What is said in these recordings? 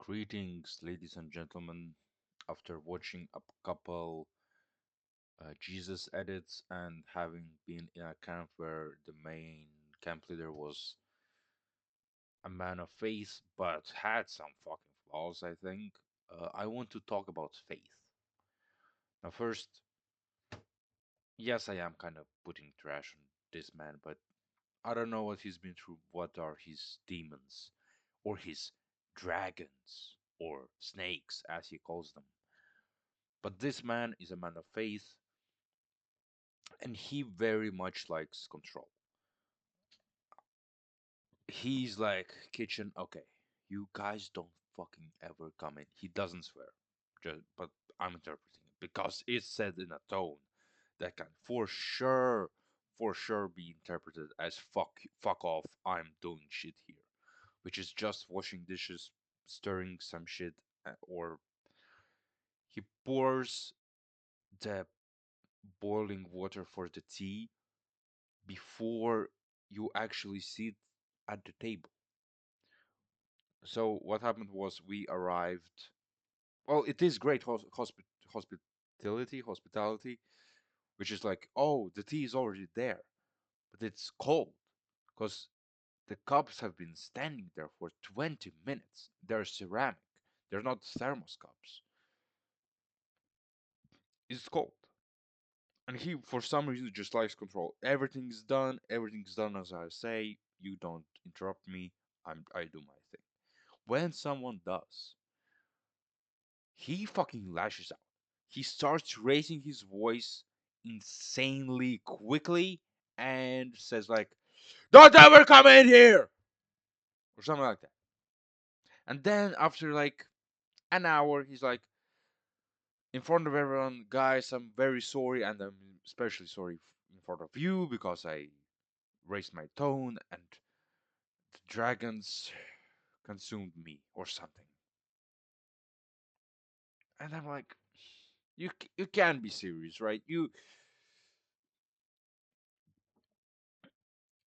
Greetings, ladies and gentlemen. After watching a couple Jesus edits and having been in a camp where the main camp leader was a man of faith but had some fucking flaws, I think, I want to talk about faith. Now, first, yes, I am kind of putting trash on this man, but I don't know what he's been through. What are his demons or his dragons or snakes, as he calls them? But this man is a man of faith, and he very much likes control. He's like, kitchen, okay, you guys don't fucking ever come in. He doesn't swear, but I'm interpreting it because it's said in a tone that can for sure be interpreted as fuck off, I'm doing shit here, which is just washing dishes, stirring some shit, or he pours the boiling water for the tea before you actually sit at the table. So what happened was we arrived. Well, it is great hospitality, which is like, oh, the tea is already there, but it's cold because the cups have been standing there for 20 minutes. They're ceramic. They're not thermos cups. It's cold. And he, for some reason, just likes control. Everything's done. Everything's done as I say. You don't interrupt me. I do my thing. When someone does, he fucking lashes out. He starts raising his voice insanely quickly and says like, "Don't ever come in here!" or something like that. And then after like an hour, he's like, in front of everyone, guys, I'm very sorry, and I'm especially sorry in front of you because I raised my tone and the dragons consumed me or something. And I'm like, you can't be serious, right? You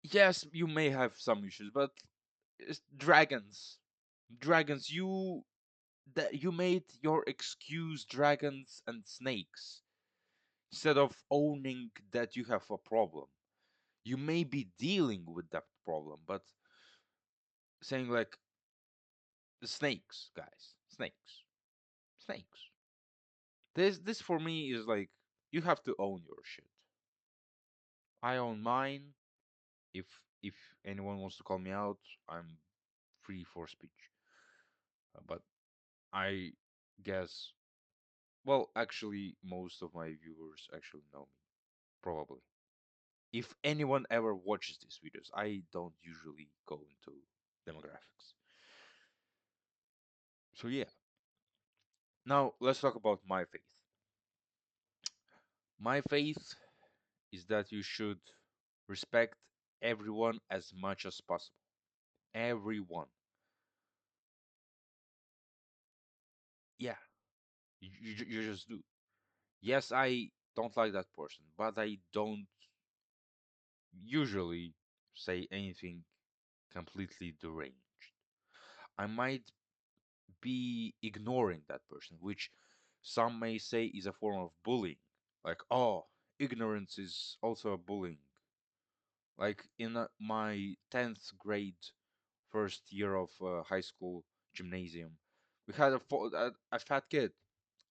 Yes, you may have some issues, but it's dragons. You made your excuse dragons and snakes instead of owning that you have a problem. You may be dealing with that problem, but saying like snakes, guys, snakes. This for me is like you have to own your shit. I own mine. If if anyone wants to call me out, I'm free for speech. But I guess, well, actually, most of my viewers actually know me, probably. If anyone ever watches these videos, I don't usually go into demographics. So yeah, now let's talk about my faith. My faith is that you should respect everyone as much as possible. Everyone. Yeah, you just do. Yes, I don't like that person, but I don't usually say anything completely deranged. I might be ignoring that person, which some may say is a form of bullying. Like, oh, ignorance is also a bullying. Like in my 10th grade, first year of high school gymnasium, we had a fat kid.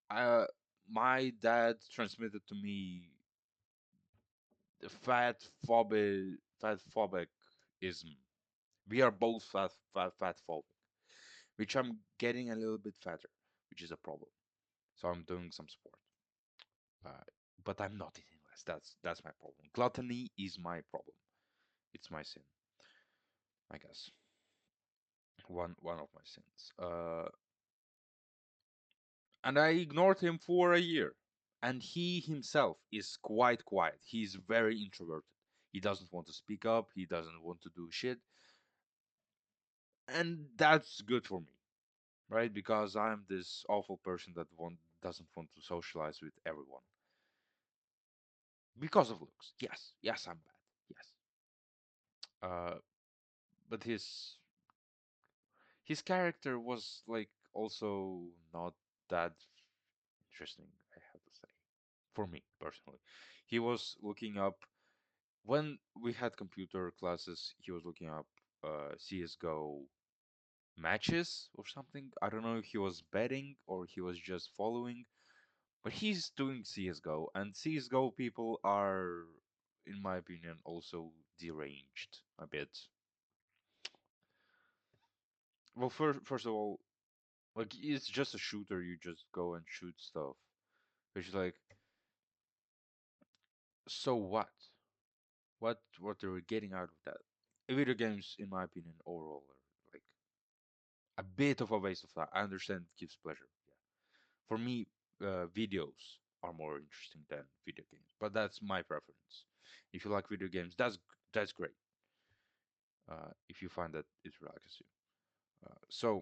Uh, my dad transmitted to me the fat phobicism. We are both fat phobic, which I'm getting a little bit fatter, which is a problem. So I'm doing some sport, uh, but I'm not eating less. That's my problem. Gluttony is my problem. It's my sin, I guess. One of my sins. And I ignored him for a year. And he himself is quite quiet. He's very introverted. He doesn't want to speak up. He doesn't want to do shit, and that's good for me, right? Because I'm this awful person that doesn't want to socialize with everyone because of looks. Yes, I'm bad. Yes, uh, but his character was like also not that interesting, I have to say, for me personally. He was looking up when we had computer classes. He was looking up CS:GO matches or something. I don't know if he was betting or he was just following, but he's doing CS:GO, and CS:GO people are, in my opinion, also deranged a bit. Well, first of all, like it's just a shooter. You just go and shoot stuff. Which is like, so what? What are we getting out of that? Video games, in my opinion, overall are like a bit of a waste of time. I understand it gives pleasure. Yeah. For me, videos are more interesting than video games, but that's my preference. If you like video games, that's great. If you find that it relaxes you. So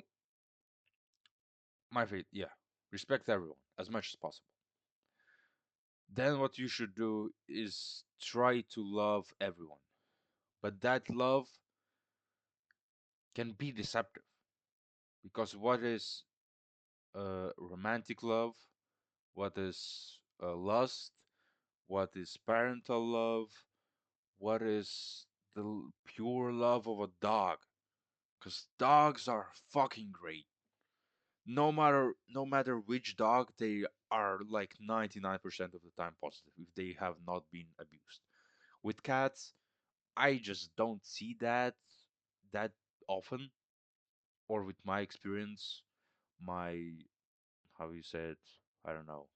my favorite, yeah, respect everyone as much as possible. Then what you should do is try to love everyone, but that love can be deceptive because what is romantic love, what is lust, what is parental love, what is the pure love of a dog. Because dogs are fucking great. No matter which dog, they are like 99% of the time positive if they have not been abused. With cats, I just don't see that often, or with my experience, my how you said, I don't know,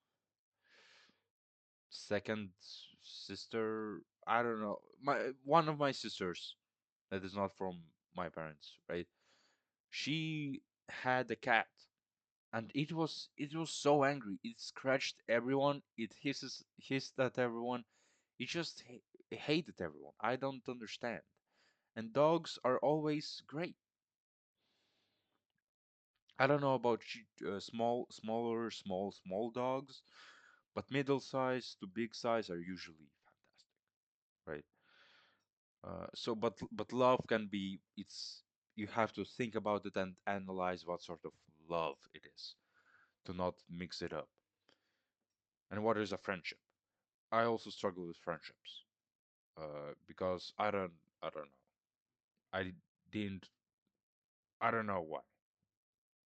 second sister, I don't know, my one of my sisters that is not from my parents, right? She had a cat, and it was so angry. It scratched everyone. It hissed at everyone. It just hated everyone. I don't understand. And dogs are always great. I don't know about small dogs, but middle size to big size are usually fantastic, right? But love can be, it's, you have to think about it and analyze what sort of love it is to not mix it up. And what is a friendship? I also struggle with friendships because I don't know. I didn't I don't know why.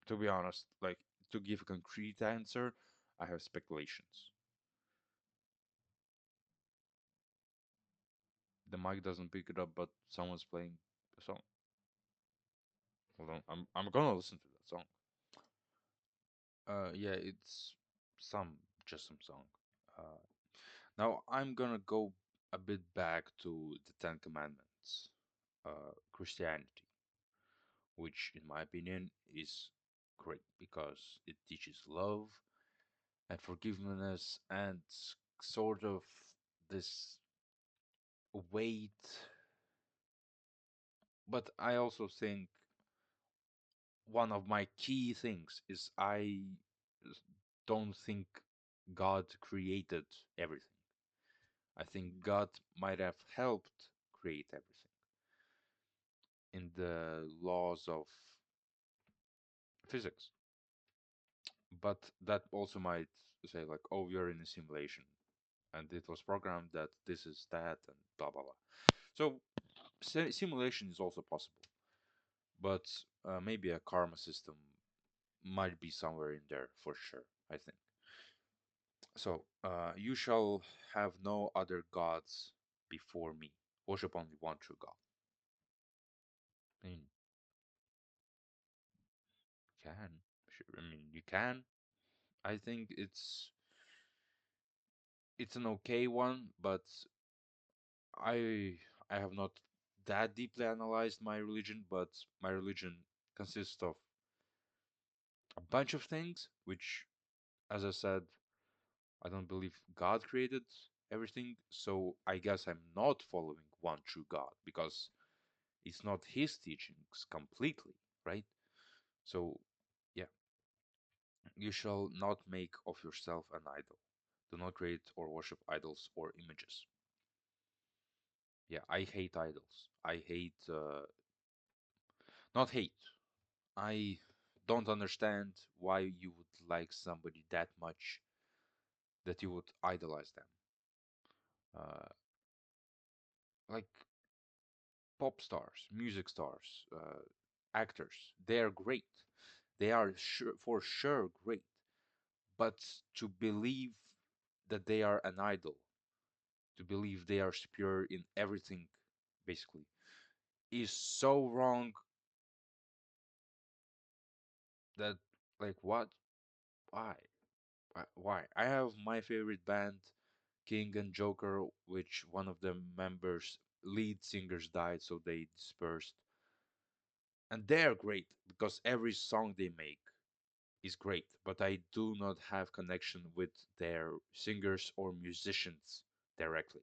To be honest, like to give a concrete answer, I have speculations. The mic doesn't pick it up, but someone's playing a song. Hold on, I'm gonna listen to that song. Yeah, it's some just some song. Uh, Now I'm gonna go a bit back to the Ten Commandments, Christianity, which in my opinion is great because it teaches love and forgiveness and sort of this weight. But I also think one of my key things is s- don't think God created everything. I think God might have helped create everything in the laws of physics. But that also might say like, oh, you're in a simulation, and it was programmed that this is that, and blah blah blah. So simulation is also possible, but maybe a karma system might be somewhere in there for sure, I think. So, you shall have no other gods before me. Worship only one true God. I mean, can. Sure, I mean, you can. I think it's an okay one, but I I have not that deeply analyzed my religion, but my religion consists of a bunch of things, which, as I said, I don't believe God created everything, so I guess I'm not following one true God because it's not his teachings completely, right? So, yeah, you shall not make of yourself an idol. Do not create or worship idols or images. Yeah, I hate idols. I hate, not hate. I don't understand why you would like somebody that much that you would idolize them. Uh, like pop stars, music stars, actors, they are great. They are sure, for sure great. But to believe that they are an idol, to believe they are superior in everything, basically, is so wrong that, like, what? Why? Why? I have my favorite band, King and Joker, which one of the members, lead singers died, so they dispersed. And they're great because every song they make is great, but I do not have connection with their singers or musicians directly.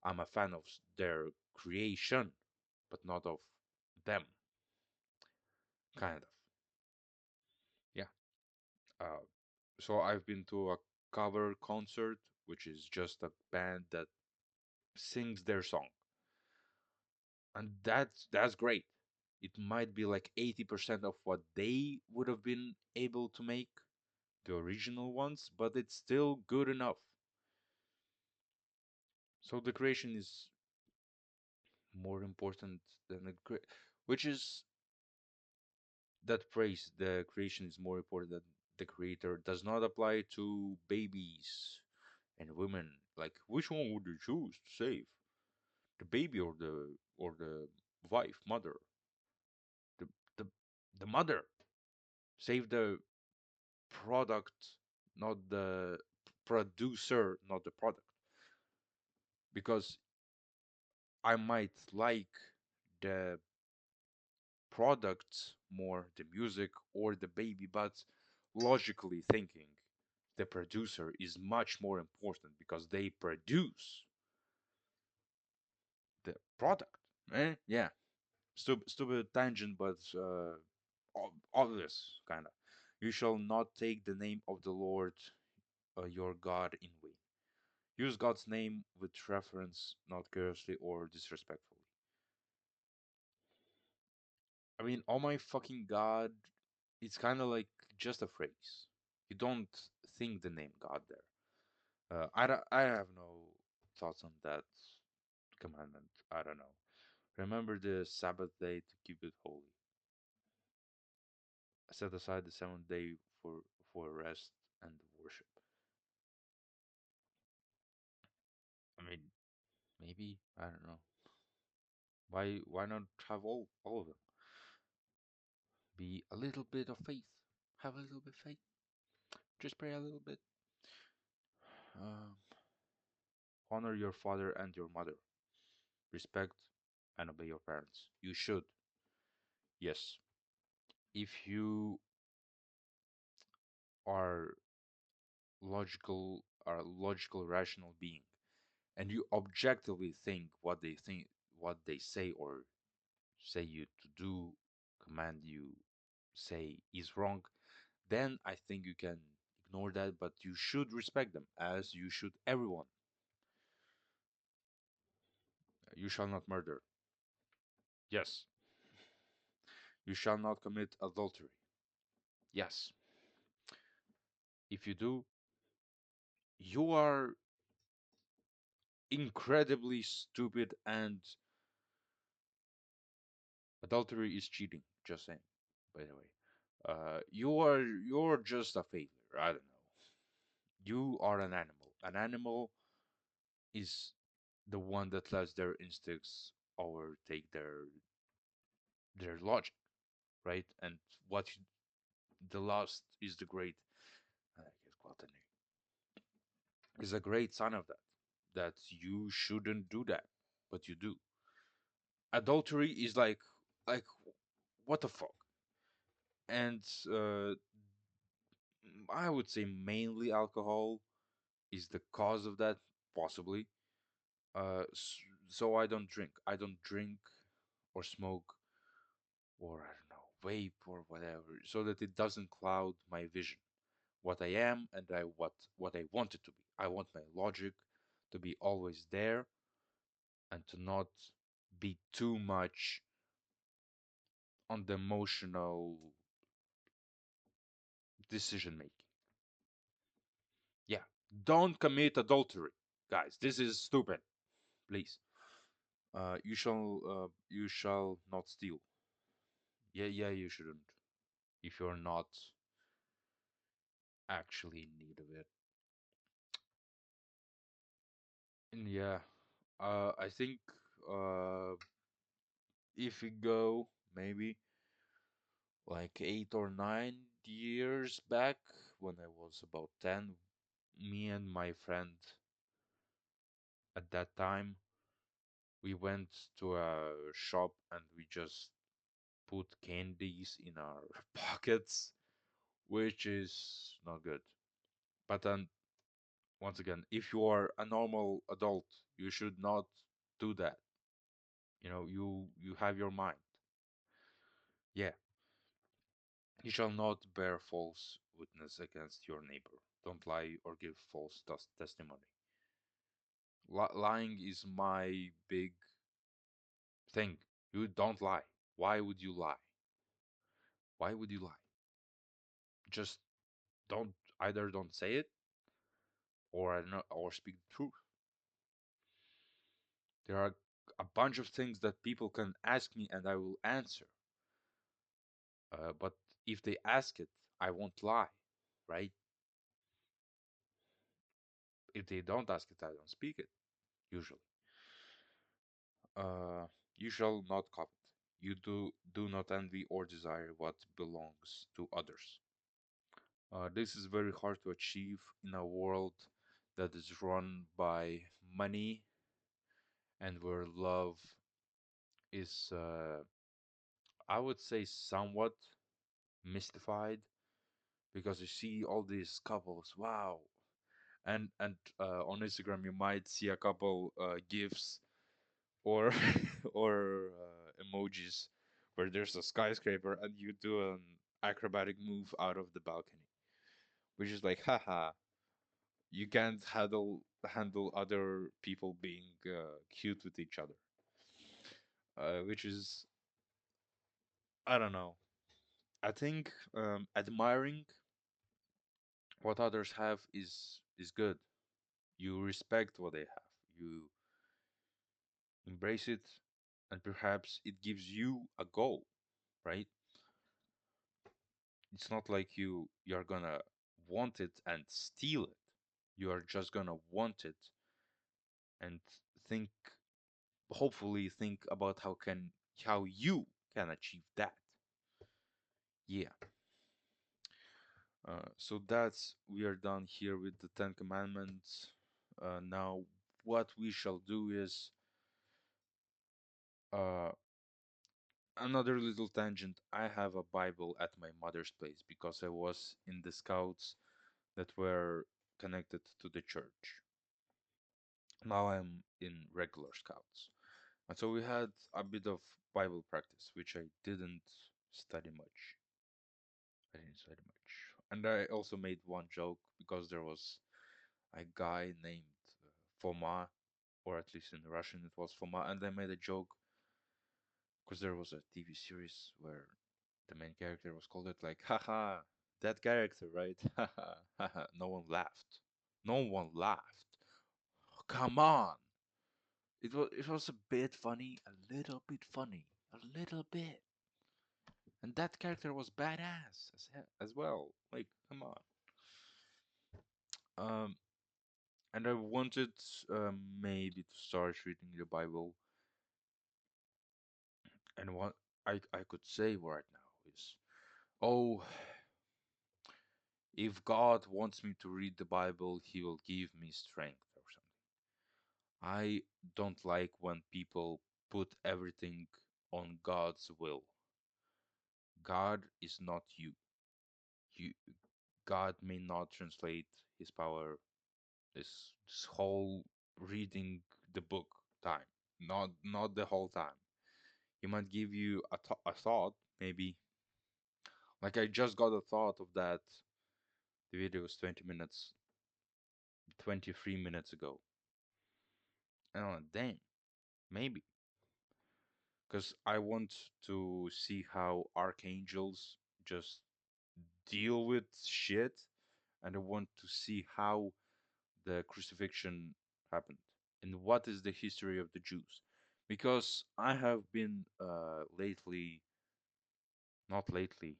I'm a fan of their creation, but not of them, kind of. Yeah. Uh, so I've been to a cover concert, which is just a band that sings their song, and that's great. It might be like 80% of what they would have been able to make, the original ones, but it's still good enough. So the creation is more important than which is that praise the creation is more important than the creator does not apply to babies and women. Like, which one would you choose to save, the baby or the wife, mother? the the, the mother. Save the product, not the producer, not the product. Because I might like the product more, the music or the baby, but logically thinking, the producer is much more important because they produce the product. Yeah, stupid tangent, but obvious kind of. You shall not take the name of the Lord your God in vain. Use God's name with reference, not carelessly or disrespectfully. I mean, oh my fucking God, it's kind of like just a phrase. You don't think the name God there. I have no thoughts on that commandment. I don't know. Remember the Sabbath day to keep it holy. Set aside the seventh day for rest and worship. I mean, maybe I don't know. Why not have all of them? Be a little bit of faith. Have a little bit of faith. Just pray a little bit. Um, honor your father and your mother. Respect and obey your parents. You should. Yes. If you are logical rational being and you objectively think what they say or say you to do, command you say is wrong, then I think you can ignore that, but you should respect them as you should everyone. You shall not murder. Yes. You shall not commit adultery. Yes. If you do, you are incredibly stupid, and adultery is cheating. Just saying, by the way. You're just a failure. I don't know. You are an animal. An animal is the one that lets their instincts overtake their logic, right? And what the last is the great. I guess gluttony is a great sign of that. That you shouldn't do that, but you do. Adultery is like what the fuck? And I would say mainly alcohol is the cause of that, possibly. So I don't drink. I don't drink or smoke or I don't know, vape or whatever, so that it doesn't cloud my vision. What I am and what I want it to be. I want my logic to be always there and to not be too much on the emotional decision making. Yeah, don't commit adultery, guys. This is stupid. Please. You shall not steal. Yeah, yeah, you shouldn't if you're not actually in need of it. And yeah, I think uh, if we go maybe like 8 or 9 years back when I was about 10, me and my friend at that time we went to a shop and we just put candies in our pockets, which is not good. But then once again, if you are a normal adult, you should not do that. You have your mind. Yeah, you shall not bear false witness against your neighbor. Don't lie or give false testimony. Lying is my big thing. You don't lie. Why would you lie? Why would you lie? Just don't either don't say it or I don't know, or speak the truth. There are a bunch of things that people can ask me and I will answer. But if they ask it, I won't lie, right? If they don't ask it, I don't speak it, usually. Uh, you shall not covet. You do not envy or desire what belongs to others. This is very hard to achieve in a world that is run by money and where love is, I would say, somewhat mystified because you see all these couples, wow, and on Instagram you might see a couple gifs or or emojis where there's a skyscraper and you do an acrobatic move out of the balcony, which is like, haha, you can't handle other people being cute with each other, which is, I don't know. I think admiring what others have is good. You respect what they have. You embrace it, and perhaps it gives you a goal, right? It's not like you're gonna want it and steal it. You are just gonna want it and think, hopefully think about how you can achieve that. Yeah. So that's we are done here with the Ten Commandments. Now, what we shall do is uh, another little tangent. I have a Bible at my mother's place because I was in the scouts that were connected to the church. Now I'm in regular scouts. And so we had a bit of Bible practice, which I didn't study much. I didn't study much. And I also made one joke because there was a guy named Foma, or at least in Russian it was Foma, and I made a joke because there was a TV series where the main character was called it like, haha, that character, right? Haha, haha. No one laughed. No one laughed. Come on. It was a bit funny, a little bit funny, a little bit. And that character was badass as well. Like, come on. Um, and I wanted maybe to start reading the Bible, and what I could say right now is, oh, if God wants me to read the Bible, He will give me strength or something. I don't like when people put everything on God's will. God is not you. You God may not translate His power this whole reading the book time, not the whole time. He might give you a thought, maybe. Like I just got a thought of that. The video was 20 minutes, 23 minutes ago. And I'm like, damn, maybe. Because I want to see how archangels just deal with shit, and I want to see how the crucifixion happened and what is the history of the Jews. Because I have been lately, not lately,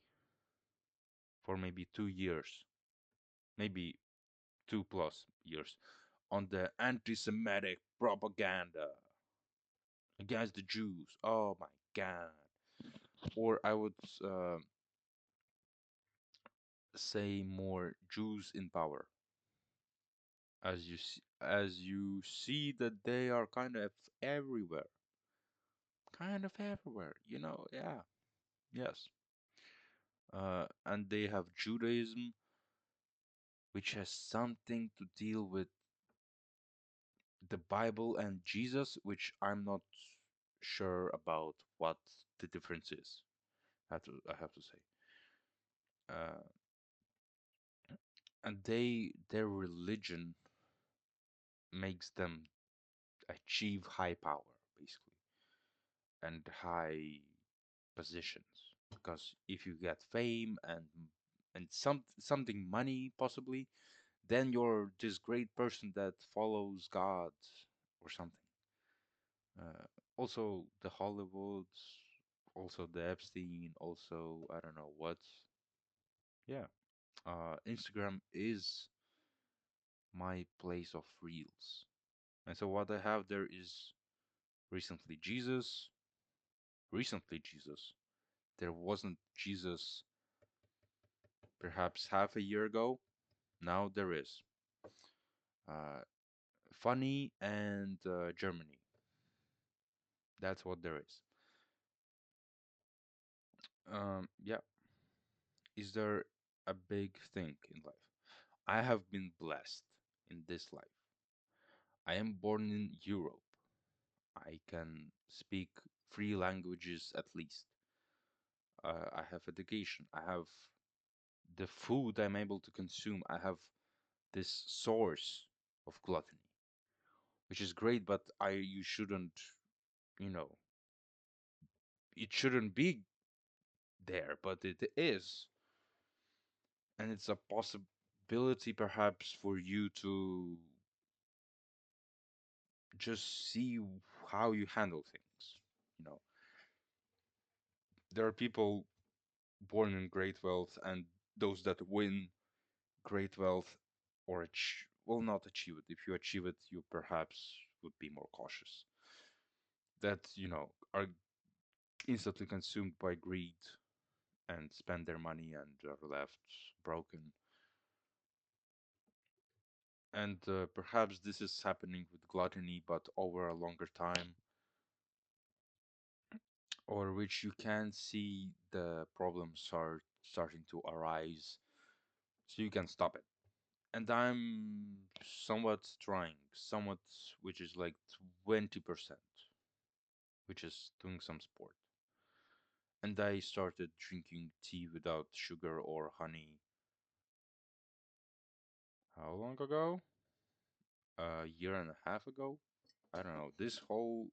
for maybe 2 years, maybe 2+ years, on the anti-Semitic propaganda against the Jews. Oh my God. Or I would uh, say more Jews in power, as you see that they are everywhere, kind of everywhere. Yeah, yes. And they have Judaism, which has something to deal with the Bible and Jesus, which I'm not sure about what the difference is. I have to say. Uh, and their religion makes them achieve high power, basically, and high positions. Because if you get fame and something money possibly, then you're this great person that follows God or something. Uh, Also the Hollywood, also the Epstein, also I don't know what. Yeah, Instagram is my place of reels, and so what I have there is recently Jesus. Recently Jesus. There wasn't Jesus perhaps half a year ago. Now there is. Uh, Funny and Germany. That's what there is. Yeah. Is there a big thing in life? I have been blessed in this life. I am born in Europe. I can speak 3 languages at least. I have education. I have the food I'm able to consume. I have this source of gluttony, which is great, but you shouldn't, you know, it shouldn't be there, but it is. And it's a possibility perhaps for you to just see how you handle things. You know, there are people born in great wealth and those that win great wealth or will not achieve it. If you achieve it, you perhaps would be more cautious. That, are instantly consumed by greed and spend their money and are left broken. And perhaps this is happening with gluttony, but over a longer time, or which you can see the problems are starting to arise, so you can stop it. And I'm somewhat trying, somewhat, which is like 20%, which is doing some sport. And I started drinking tea without sugar or honey. How long ago? A year and a half ago? I don't know. This whole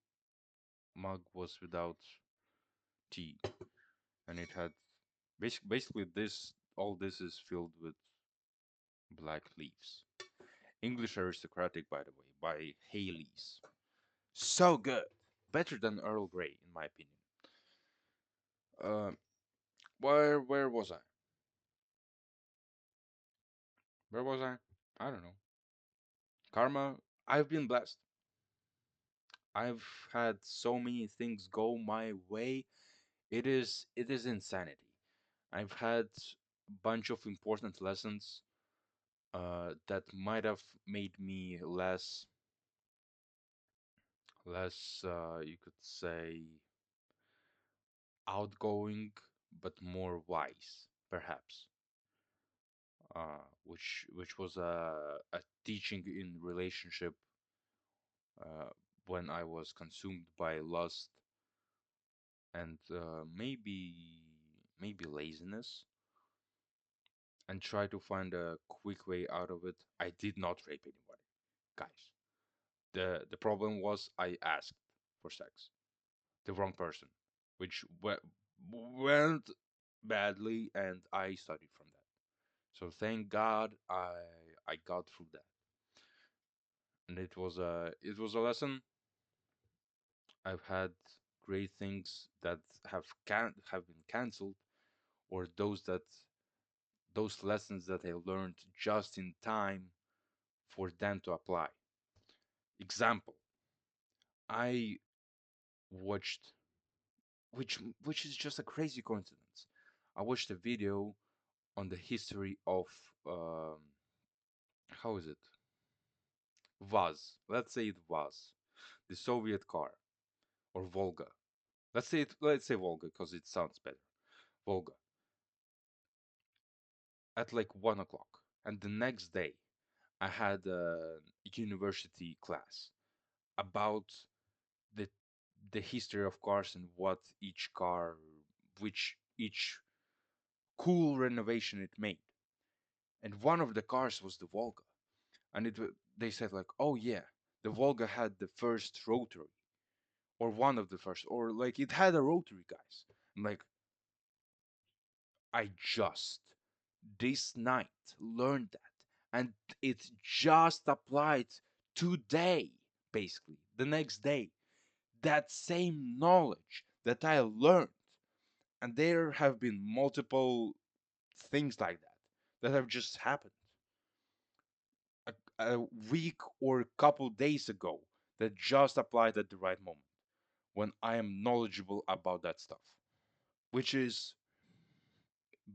mug was without tea, and it had basically this. All this is filled with black leaves. English Aristocratic, by the way, by Haley's. So good, better than Earl Grey, in my opinion. Uh, where was I? Where was I? I don't know. Karma. I've been blessed. I've had so many things go my way. It is insanity. I've had a bunch of important lessons that might have made me less you could say outgoing, but more wise, perhaps. Which was a teaching in relationship uh, when I was consumed by lust and maybe laziness, and try to find a quick way out of it. I did not rape anybody, guys. The problem was I asked for sex, the wrong person, which went badly, and I studied from that. So thank God I got through that, and it was a lesson. I've had great things that have been cancelled, or those lessons that I learned just in time for them to apply. Example, I watched, which is just a crazy coincidence. I watched a video on the history of um, how is it? Vaz. Let's say it was the Soviet car or Volga. Let's say Volga because it sounds better. Volga at like 1 o'clock, and the next day I had a university class about the the history of cars and what each car, which each cool renovation it made. And one of the cars was the Volga, and they said like, oh yeah, the Volga had the first rotary, or one of the first, or like it had a rotary, guys. I'm like, I just this night learned that, and it just applied today, basically the next day. That same knowledge that I learned, and there have been multiple things like that that have just happened a week or a couple days ago that just applied at the right moment when I am knowledgeable about that stuff, which is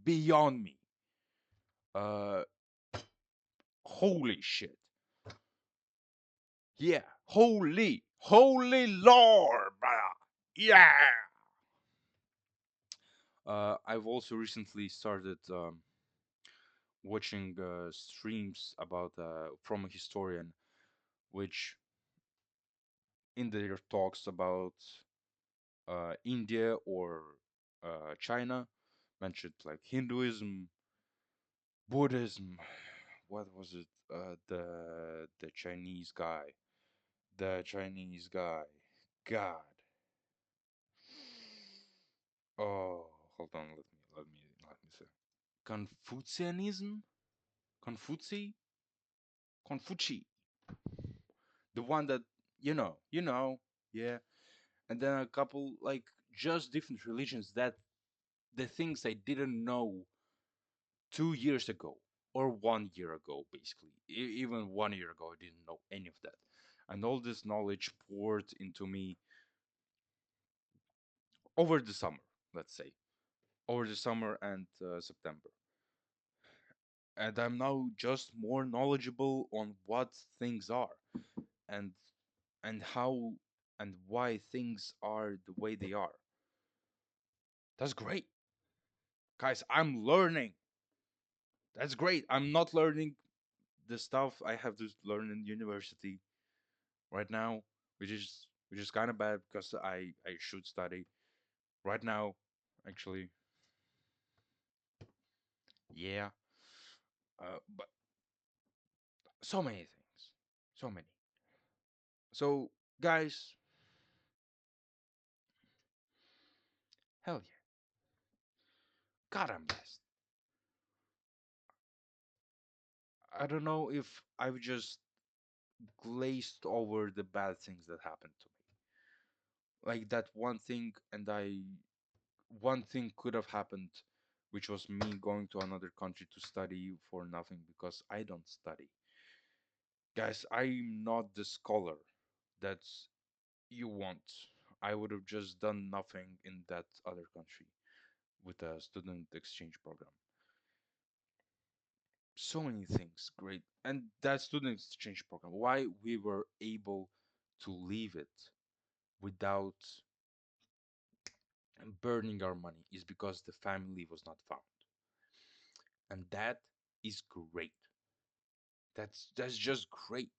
beyond me. Uh, holy shit. Yeah, holy Lord, brother. Yeah. I've also recently started watching streams about from a historian, which in their talks about India or China mentioned like Hinduism, Buddhism. What was it? The Chinese guy. The Chinese guy. God. Oh, hold on. Let me see. Confucianism. Confuci. Confuci. The one that you know. Yeah. And then a couple like just different religions that the things I didn't know 2 years ago or 1 year ago, basically. Even 1 year ago, I didn't know any of that. And all this knowledge poured into me over the summer, let's say, over the summer and September. And I'm now just more knowledgeable on what things are and how and why things are the way they are. That's great. Guys, I'm learning. That's great. I'm not learning the stuff I have to learn in university right now, which is kind of bad because I should study right now. Actually, yeah. But so many things, so many. So guys, hell yeah, God, I'm blessed. I don't know if I've just glazed over the bad things that happened to me. Like that one thing, and one thing could have happened, which was me going to another country to study for nothing because I don't study. Guys, I'm not the scholar that you want. I would have just done nothing in that other country with a student exchange program. So many things, great. And that student exchange program, why we were able to leave it without burning our money is because the family was not found. And that is great. That's just great.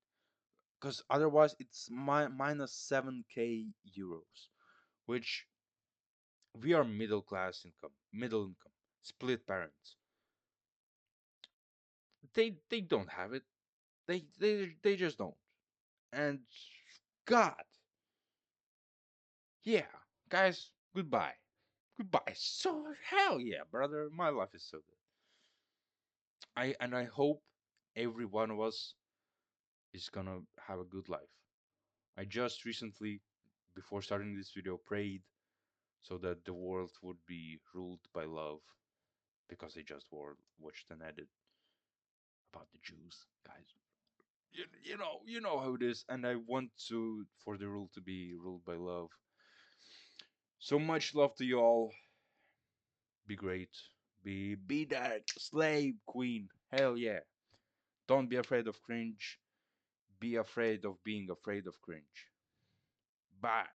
Because otherwise it's minus 7k euros, which we are middle income, split parents. They don't have it. They just don't. And God, yeah, guys, goodbye, goodbye. So hell yeah, brother, my life is so good. I hope every one of us is gonna have a good life. I just recently, before starting this video, prayed so that the world would be ruled by love because I just watched an edit about the Jews, guys. You know how it is, and I want to for the rule to be ruled by love. So much love to you all. Be great. Be that slave queen. Hell yeah. Don't be afraid of cringe. Be afraid of being afraid of cringe. Bye.